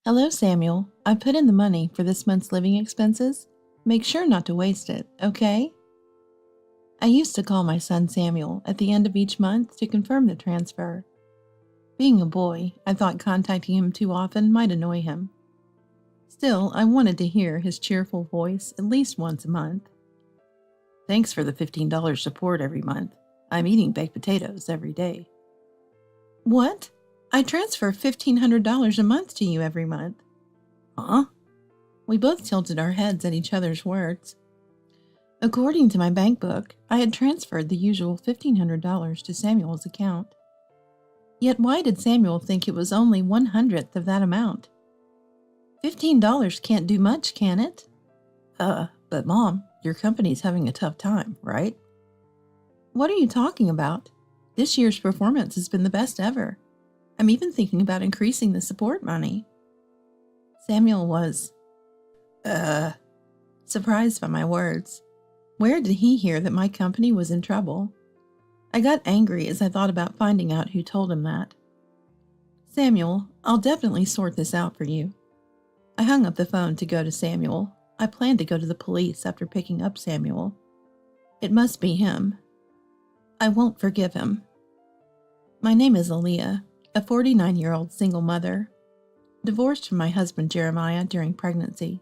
Hello, Samuel. I put in the money for this month's living expenses. Make sure not to waste it, okay? I used to call my son Samuel at the end of each month to confirm the transfer. Being a boy, I thought contacting him too often might annoy him. Still, I wanted to hear his cheerful voice at least once a month. Thanks for the $15 support every month. I'm eating baked potatoes every day. What? I transfer $1,500 a month to you every month. Huh? We both tilted our heads at each other's words. According to my bank book, I had transferred the usual $1,500 to Samuel's account. Yet why did Samuel think it was only 1/100th of that amount? $15 can't do much, can it? But Mom, your company's having a tough time, right? What are you talking about? This year's performance has been the best ever. I'm even thinking about increasing the support money. Samuel was, surprised by my words. Where did he hear that my company was in trouble? I got angry as I thought about finding out who told him that. Samuel, I'll definitely sort this out for you. I hung up the phone to go to Samuel. I planned to go to the police after picking up Samuel. It must be him. I won't forgive him. My name is Aaliyah, a 49-year-old single mother, divorced from my husband Jeremiah during pregnancy.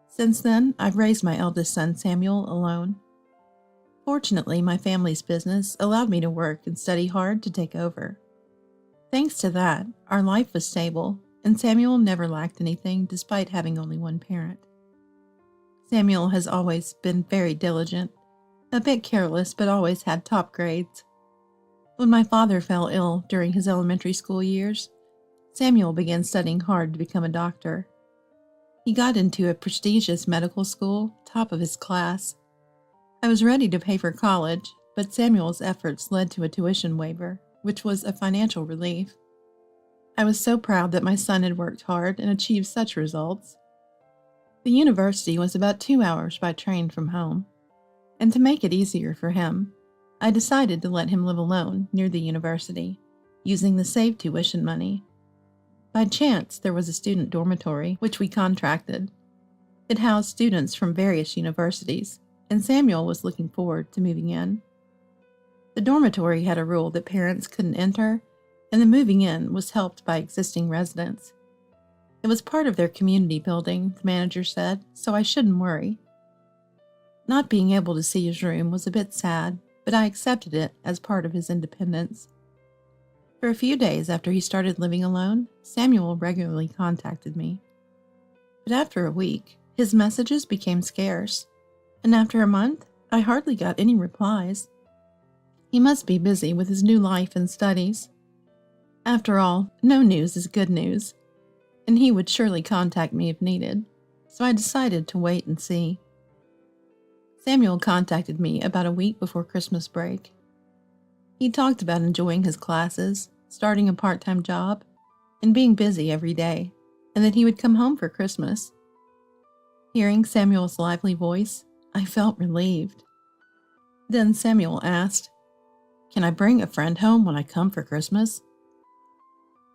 Since then, I've raised my eldest son Samuel alone. Fortunately, my family's business allowed me to work and study hard to take over. Thanks to that, our life was stable, and Samuel never lacked anything despite having only one parent. Samuel has always been very diligent, a bit careless, but always had top grades. When my father fell ill during his elementary school years, Samuel began studying hard to become a doctor. He got into a prestigious medical school, top of his class. I was ready to pay for college, but Samuel's efforts led to a tuition waiver, which was a financial relief. I was so proud that my son had worked hard and achieved such results. The university was about 2 hours by train from home, and to make it easier for him, I decided to let him live alone near the university, using the saved tuition money. By chance, there was a student dormitory, which we contracted. It housed students from various universities, and Samuel was looking forward to moving in. The dormitory had a rule that parents couldn't enter, and the moving in was helped by existing residents. It was part of their community building, the manager said, so I shouldn't worry. Not being able to see his room was a bit sad, but I accepted it as part of his independence. For a few days after he started living alone, Samuel regularly contacted me. But after a week, his messages became scarce, and after a month, I hardly got any replies. He must be busy with his new life and studies. After all, no news is good news, and he would surely contact me if needed, so I decided to wait and see. Samuel contacted me about a week before Christmas break. He talked about enjoying his classes, starting a part-time job, and being busy every day, and that he would come home for Christmas. Hearing Samuel's lively voice, I felt relieved. Then Samuel asked, "Can I bring a friend home when I come for Christmas?"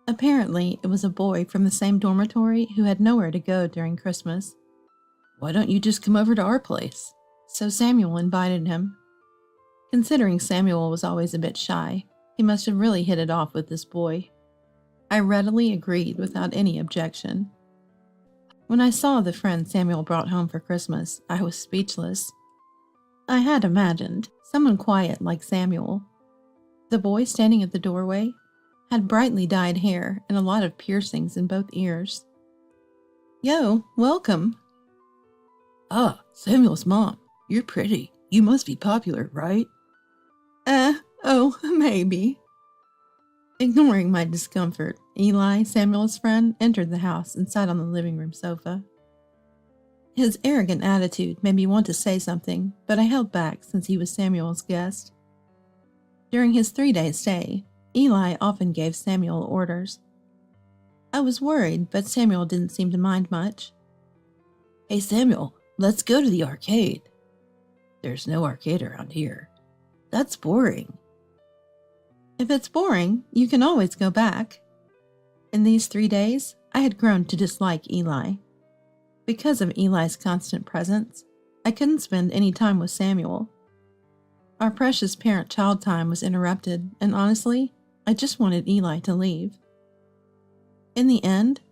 Apparently, it was a boy from the same dormitory who had nowhere to go during Christmas. "Why don't you just come over to our place?" So Samuel invited him. Considering Samuel was always a bit shy, he must have really hit it off with this boy. I readily agreed without any objection. When I saw the friend Samuel brought home for Christmas, I was speechless. I had imagined someone quiet like Samuel. The boy standing at the doorway had brightly dyed hair and a lot of piercings in both ears. "Yo, welcome." "Ah, Samuel's mom. You're pretty. You must be popular, right?" Maybe." Ignoring my discomfort, Eli, Samuel's friend, entered the house and sat on the living room sofa. His arrogant attitude made me want to say something, but I held back since he was Samuel's guest. During his 3-day stay, Eli often gave Samuel orders. I was worried, but Samuel didn't seem to mind much. "Hey Samuel, let's go to the arcade." "There's no arcade around here." "That's boring." "If it's boring, you can always go back." In these 3 days, I had grown to dislike Eli. Because of Eli's constant presence, I couldn't spend any time with Samuel. Our precious parent-child time was interrupted, and honestly, I just wanted Eli to leave. In the end,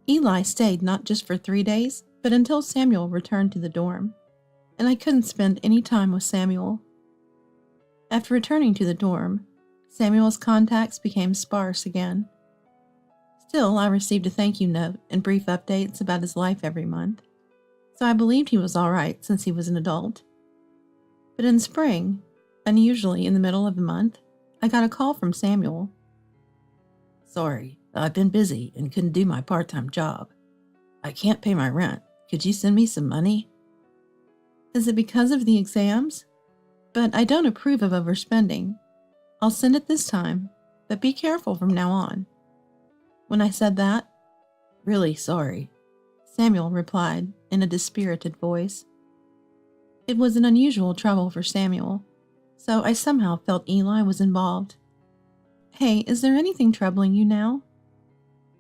Eli stayed not just for 3 days, but until Samuel returned to the dorm, and I couldn't spend any time with Samuel. After returning to the dorm, Samuel's contacts became sparse again. Still, I received a thank you note and brief updates about his life every month, so I believed he was all right since he was an adult. But in spring, unusually in the middle of the month, I got a call from Samuel. Sorry, I've been busy and couldn't do my part-time job. I can't pay my rent. Could you send me some money? Is it because of the exams? But I don't approve of overspending. I'll send it this time, but be careful from now on. When I said that, Really sorry, Samuel replied in a dispirited voice. It was an unusual trouble for Samuel, so I somehow felt Eli was involved. Hey, is there anything troubling you now?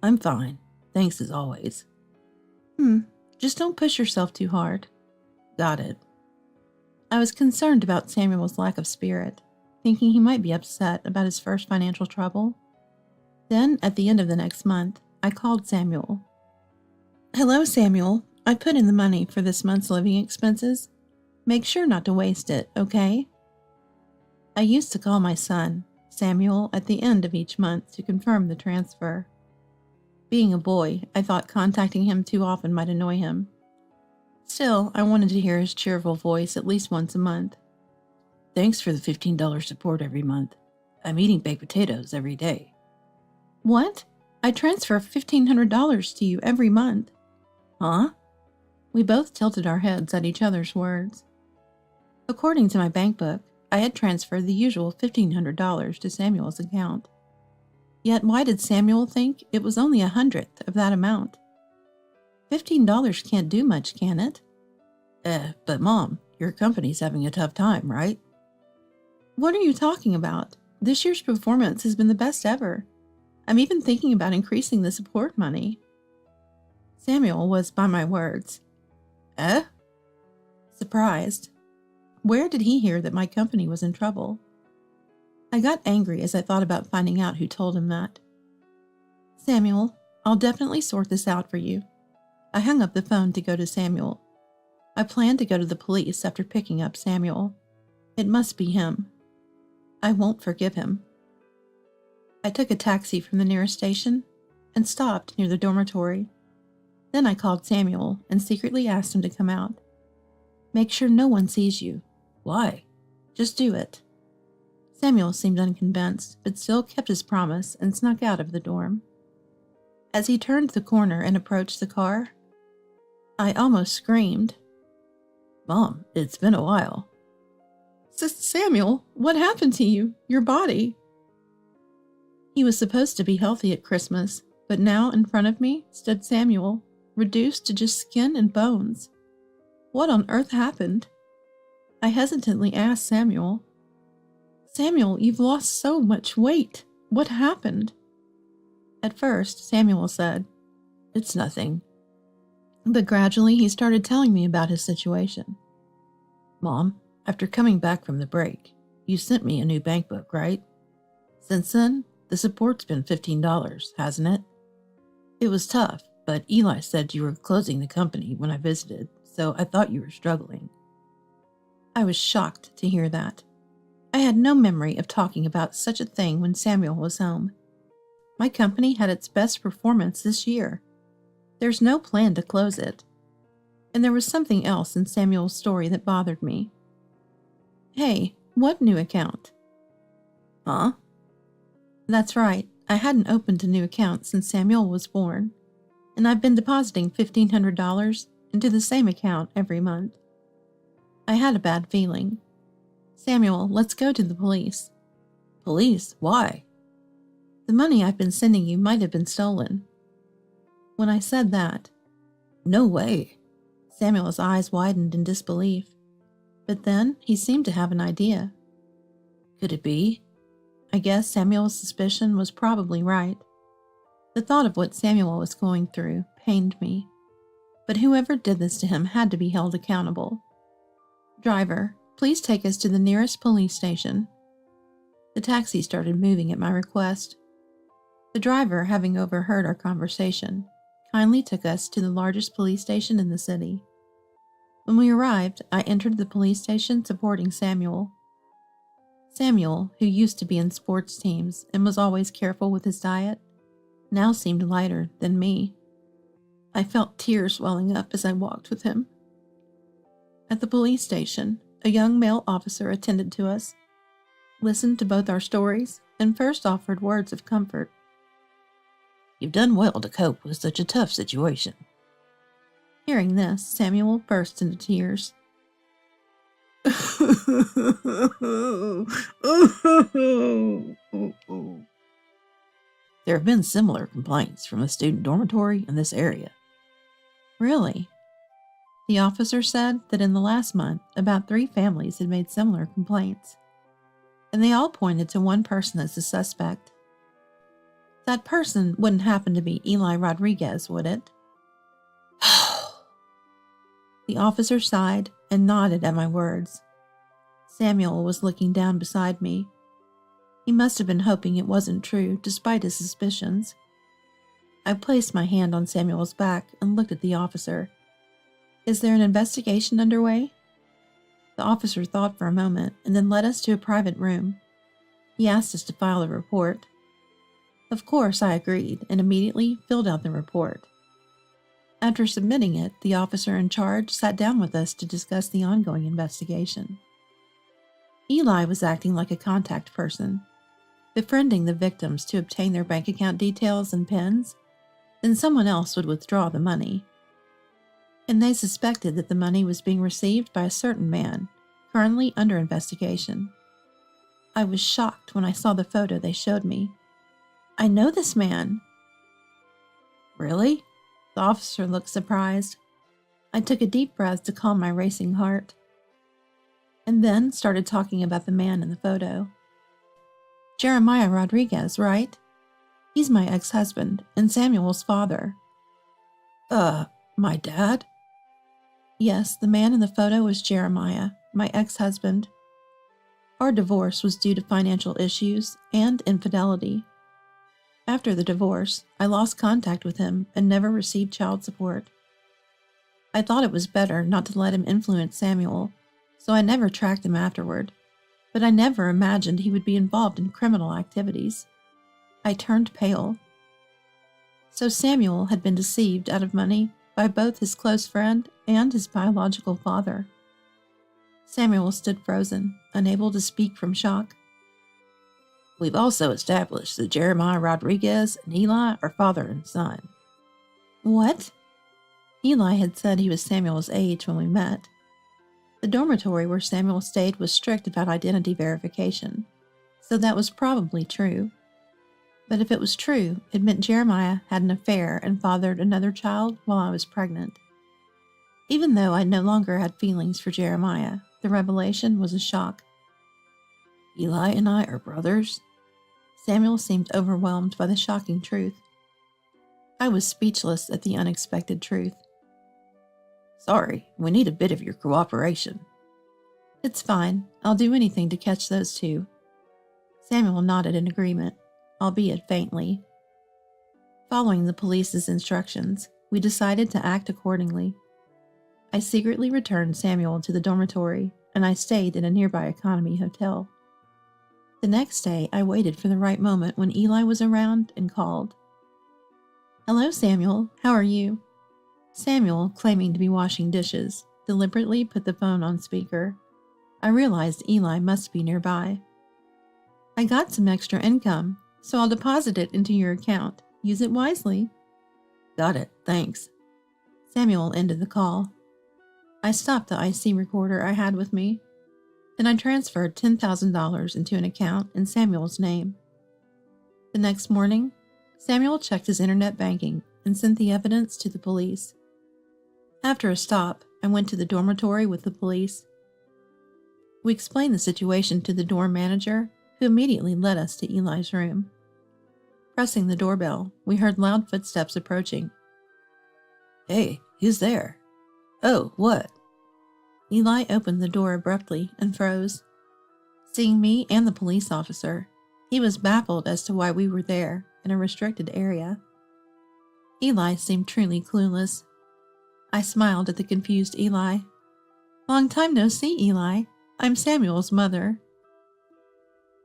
I'm fine. Thanks as always. Just don't push yourself too hard. Got it. I was concerned about Samuel's lack of spirit, thinking he might be upset about his first financial trouble. Then, at the end of the next month, I called Samuel. Hello, Samuel. I put in the money for this month's living expenses. Make sure not to waste it, okay? I used to call my son, Samuel, at the end of each month to confirm the transfer. Being a boy, I thought contacting him too often might annoy him. Still, I wanted to hear his cheerful voice at least once a month. Thanks for the $15 support every month. I'm eating baked potatoes every day. What? I transfer $1,500 to you every month. Huh? We both tilted our heads at each other's words. According to my bank book, I had transferred the usual $1,500 to Samuel's account. Yet why did Samuel think it was only 100th of that amount? $15 can't do much, can it? But Mom, your company's having a tough time, right? What are you talking about? This year's performance has been the best ever. I'm even thinking about increasing the support money. Samuel was by my words. Surprised. Where did he hear that my company was in trouble? I got angry as I thought about finding out who told him that. Samuel, I'll definitely sort this out for you. I hung up the phone to go to Samuel. I planned to go to the police after picking up Samuel. It must be him. I won't forgive him. I took a taxi from the nearest station and stopped near the dormitory. Then I called Samuel and secretly asked him to come out. Make sure no one sees you. Why? Just do it. Samuel seemed unconvinced, but still kept his promise and snuck out of the dorm. As he turned the corner and approached the car, I almost screamed. Mom, it's been a while. Samuel, what happened to you? Your body? He was supposed to be healthy at Christmas, but now in front of me stood Samuel, reduced to just skin and bones. What on earth happened? I hesitantly asked Samuel. Samuel, you've lost so much weight. What happened? At first, Samuel said, It's nothing. But gradually he started telling me about his situation. Mom, after coming back from the break, you sent me a new bank book, right? Since then, the support's been $15, hasn't it? It was tough, but Eli said you were closing the company when I visited, so I thought you were struggling. I was shocked to hear that. I had no memory of talking about such a thing when Samuel was home. My company had its best performance this year. There's no plan to close it. And there was something else in Samuel's story that bothered me. Hey, what new account? Huh? That's right. I hadn't opened a new account since Samuel was born, and I've been depositing $1,500 into the same account every month. I had a bad feeling. Samuel, let's go to the police. Police? Why? The money I've been sending you might have been stolen. When I said that, No way. Samuel's eyes widened in disbelief. But then he seemed to have an idea. Could it be? I guess Samuel's suspicion was probably right. The thought of what Samuel was going through pained me, but whoever did this to him had to be held accountable. Driver, please take us to the nearest police station. The taxi started moving at my request. The driver, having overheard our conversation, kindly took us to the largest police station in the city. When we arrived, I entered the police station supporting Samuel. Samuel, who used to be in sports teams and was always careful with his diet, now seemed lighter than me. I felt tears welling up as I walked with him. At the police station, a young male officer attended to us, listened to both our stories, and first offered words of comfort. You've done well to cope with such a tough situation. Hearing this, Samuel burst into tears. There have been similar complaints from a student dormitory in this area. Really? The officer said that in the last month, about 3 families had made similar complaints, and they all pointed to one person as the suspect. That person wouldn't happen to be Eli Rodriguez, would it? The officer sighed and nodded at my words. Samuel was looking down beside me. He must have been hoping it wasn't true, despite his suspicions. I placed my hand on Samuel's back and looked at the officer. Is there an investigation underway? The officer thought for a moment and then led us to a private room. He asked us to file a report. Of course, I agreed and immediately filled out the report. After submitting it, the officer in charge sat down with us to discuss the ongoing investigation. Eli was acting like a contact person, befriending the victims to obtain their bank account details and PINs, then someone else would withdraw the money. And they suspected that the money was being received by a certain man, currently under investigation. I was shocked when I saw the photo they showed me. I know this man. Really? The officer looked surprised. I took a deep breath to calm my racing heart, and then started talking about the man in the photo. Jeremiah Rodriguez, right? He's my ex-husband and Samuel's father. My dad? Yes, the man in the photo was Jeremiah, my ex-husband. Our divorce was due to financial issues and infidelity. After the divorce, I lost contact with him and never received child support. I thought it was better not to let him influence Samuel, so I never tracked him afterward, but I never imagined he would be involved in criminal activities. I turned pale. So Samuel had been deceived out of money by both his close friend and his biological father. Samuel stood frozen, unable to speak from shock. We've also established that Jeremiah Rodriguez and Eli are father and son. What? Eli had said he was Samuel's age when we met. The dormitory where Samuel stayed was strict about identity verification, so that was probably true. But if it was true, it meant Jeremiah had an affair and fathered another child while I was pregnant. Even though I no longer had feelings for Jeremiah, the revelation was a shock. Eli and I are brothers? Samuel seemed overwhelmed by the shocking truth. I was speechless at the unexpected truth. Sorry, we need a bit of your cooperation. It's fine. I'll do anything to catch those two. Samuel nodded in agreement, albeit faintly. Following the police's instructions, we decided to act accordingly. I secretly returned Samuel to the dormitory, and I stayed in a nearby economy hotel. The next day, I waited for the right moment when Eli was around and called. Hello, Samuel. How are you? Samuel, claiming to be washing dishes, deliberately put the phone on speaker. I realized Eli must be nearby. I got some extra income, so I'll deposit it into your account. Use it wisely. Got it, thanks. Samuel ended the call. I stopped the IC recorder I had with me. Then I transferred $10,000 into an account in Samuel's name. The next morning, Samuel checked his internet banking and sent the evidence to the police. After a stop, I went to the dormitory with the police. We explained the situation to the dorm manager, who immediately led us to Eli's room. Pressing the doorbell, we heard loud footsteps approaching. Hey, who's there? Oh, what? Eli opened the door abruptly and froze. Seeing me and the police officer, he was baffled as to why we were there in a restricted area. Eli seemed truly clueless. I smiled at the confused Eli. Long time no see, Eli. I'm Samuel's mother.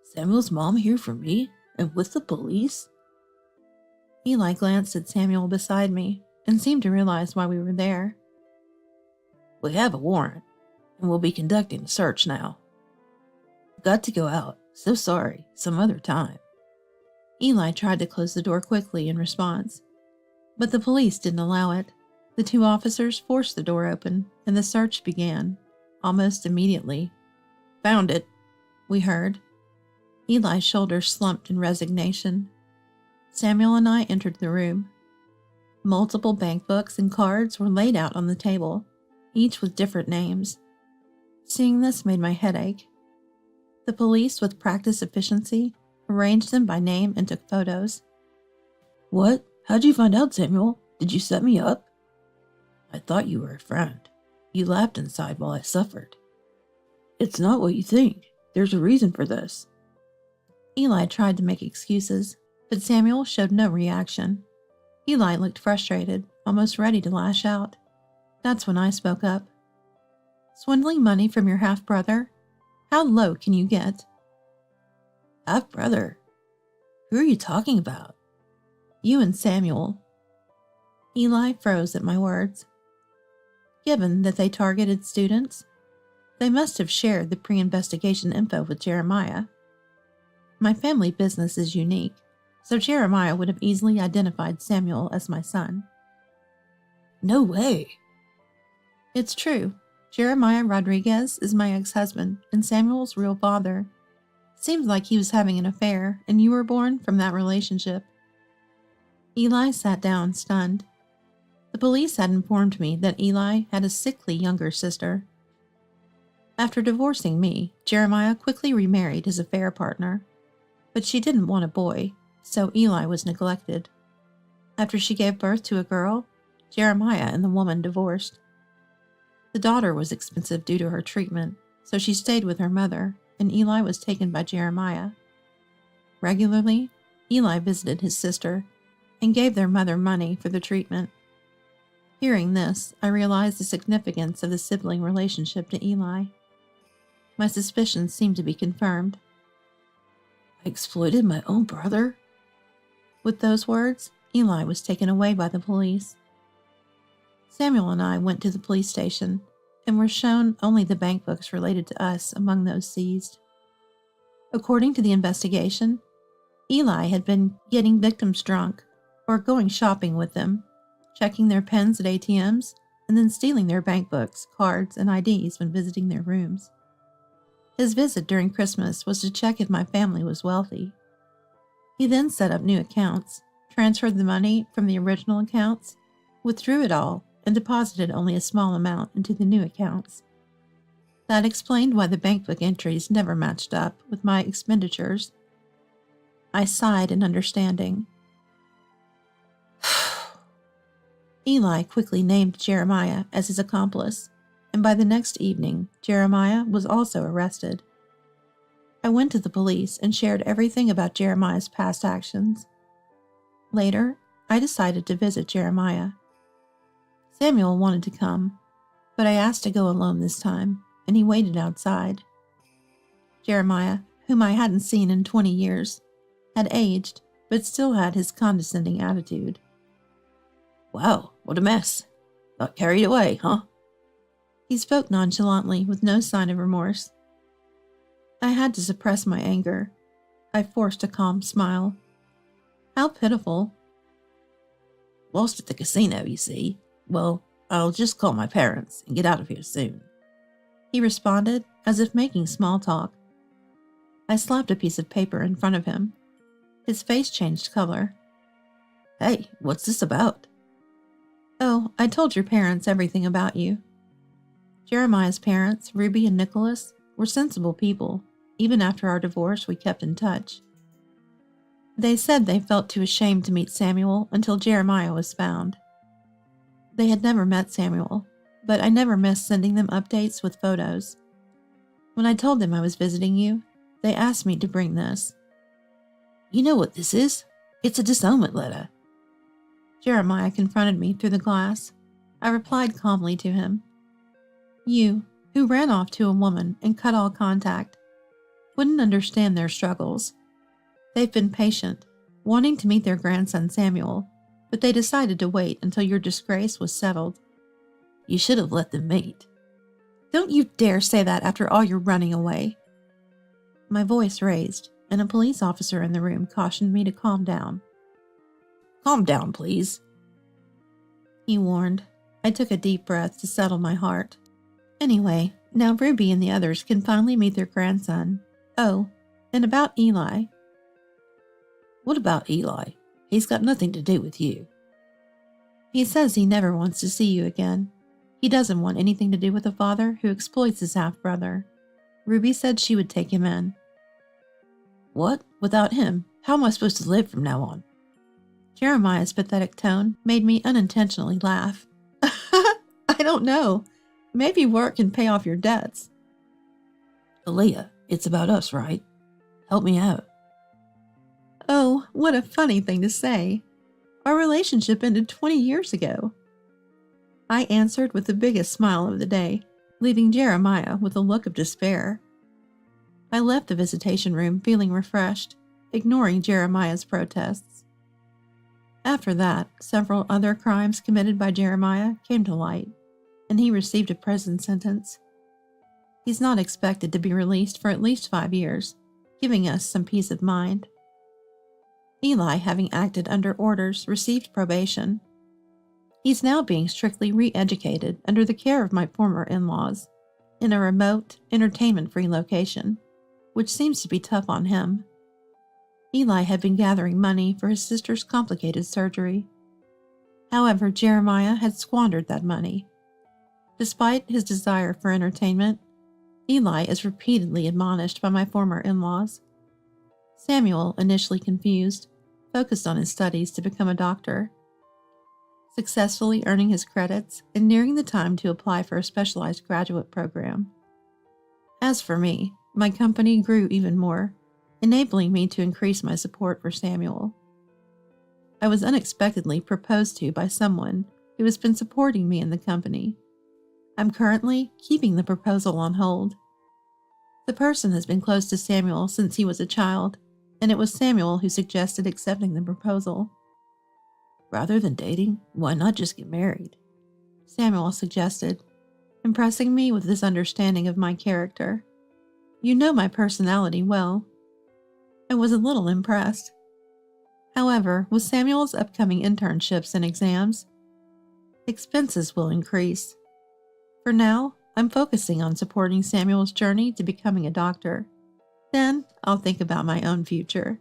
Samuel's mom here for me? And with the police? Eli glanced at Samuel beside me and seemed to realize why we were there. We have a warrant, and we'll be conducting a search now. Got to go out. So sorry. Some other time. Eli tried to close the door quickly in response, but the police didn't allow it. The two officers forced the door open, and the search began, almost immediately. Found it, we heard. Eli's shoulders slumped in resignation. Samuel and I entered the room. Multiple bank books and cards were laid out on the table, each with different names. Seeing this made my head ache. The police, with practiced efficiency, arranged them by name and took photos. What? How'd you find out, Samuel? Did you set me up? I thought you were a friend. You laughed inside while I suffered. It's not what you think. There's a reason for this. Eli tried to make excuses, but Samuel showed no reaction. Eli looked frustrated, almost ready to lash out. That's when I spoke up. Swindling money from your half-brother? How low can you get? Half-brother? Who are you talking about? You and Samuel. Eli froze at my words. Given that they targeted students, they must have shared the pre-investigation info with Jeremiah. My family business is unique, so Jeremiah would have easily identified Samuel as my son. No way. It's true. Jeremiah Rodriguez is my ex-husband and Samuel's real father. Seems like he was having an affair and you were born from that relationship. Eli sat down, stunned. The police had informed me that Eli had a sickly younger sister. After divorcing me, Jeremiah quickly remarried his affair partner. But she didn't want a boy, so Eli was neglected. After she gave birth to a girl, Jeremiah and the woman divorced. The daughter was expensive due to her treatment, so she stayed with her mother, and Eli was taken by Jeremiah. Regularly, Eli visited his sister and gave their mother money for the treatment. Hearing this, I realized the significance of the sibling relationship to Eli. My suspicions seemed to be confirmed. I exploited my own brother? With those words, Eli was taken away by the police. Samuel and I went to the police station and were shown only the bank books related to us among those seized. According to the investigation, Eli had been getting victims drunk or going shopping with them, checking their pens at ATMs, and then stealing their bank books, cards, and IDs when visiting their rooms. His visit during Christmas was to check if my family was wealthy. He then set up new accounts, transferred the money from the original accounts, withdrew it all, and deposited only a small amount into the new accounts. That explained why the bank book entries never matched up with my expenditures. I sighed in understanding. Eli quickly named Jeremiah as his accomplice, and by the next evening, Jeremiah was also arrested. I went to the police and shared everything about Jeremiah's past actions. Later, I decided to visit Jeremiah. Samuel wanted to come, but I asked to go alone this time, and he waited outside. Jeremiah, whom I hadn't seen in 20 years, had aged, but still had his condescending attitude. Wow, what a mess. Got carried away, huh? He spoke nonchalantly with no sign of remorse. I had to suppress my anger. I forced a calm smile. How pitiful. Lost at the casino, you see. Well, I'll just call my parents and get out of here soon. He responded as if making small talk. I slapped a piece of paper in front of him. His face changed color. Hey, what's this about? Oh, I told your parents everything about you. Jeremiah's parents, Ruby and Nicholas, were sensible people. Even after our divorce, we kept in touch. They said they felt too ashamed to meet Samuel until Jeremiah was found. They had never met Samuel, but I never missed sending them updates with photos. When I told them I was visiting you, they asked me to bring this. You know what this is? It's a disownment letter. Jeremiah confronted me through the glass. I replied calmly to him. You, who ran off to a woman and cut all contact, wouldn't understand their struggles. They've been patient, wanting to meet their grandson Samuel, but they decided to wait until your disgrace was settled. You should have let them meet. Don't you dare say that after all your running away. My voice raised, and a police officer in the room cautioned me to calm down. Calm down, please, he warned. I took a deep breath to settle my heart. Anyway, now Ruby and the others can finally meet their grandson. Oh, and about Eli. What about Eli? He's got nothing to do with you. He says he never wants to see you again. He doesn't want anything to do with a father who exploits his half-brother. Ruby said she would take him in. What? Without him, how am I supposed to live from now on? Jeremiah's pathetic tone made me unintentionally laugh. I don't know. Maybe work can pay off your debts. Aaliyah, it's about us, right? Help me out. Oh, what a funny thing to say. Our relationship ended 20 years ago. I answered with the biggest smile of the day, leaving Jeremiah with a look of despair. I left the visitation room feeling refreshed, ignoring Jeremiah's protests. After that, several other crimes committed by Jeremiah came to light, and he received a prison sentence. He's not expected to be released for at least 5 years, giving us some peace of mind. Eli, having acted under orders, received probation. He's now being strictly re-educated under the care of my former in-laws, in a remote, entertainment-free location, which seems to be tough on him. Eli had been gathering money for his sister's complicated surgery. However, Jeremiah had squandered that money. Despite his desire for entertainment, Eli is repeatedly admonished by my former in-laws. Samuel, initially confused, focused on his studies to become a doctor, successfully earning his credits and nearing the time to apply for a specialized graduate program. As for me, my company grew even more, enabling me to increase my support for Samuel. I was unexpectedly proposed to by someone who has been supporting me in the company. I'm currently keeping the proposal on hold. The person has been close to Samuel since he was a child, and it was Samuel who suggested accepting the proposal. Rather than dating, why not just get married? Samuel suggested, impressing me with his understanding of my character. You know my personality well. I was a little impressed. However, with Samuel's upcoming internships and exams, expenses will increase. For now, I'm focusing on supporting Samuel's journey to becoming a doctor. Then, I'll think about my own future.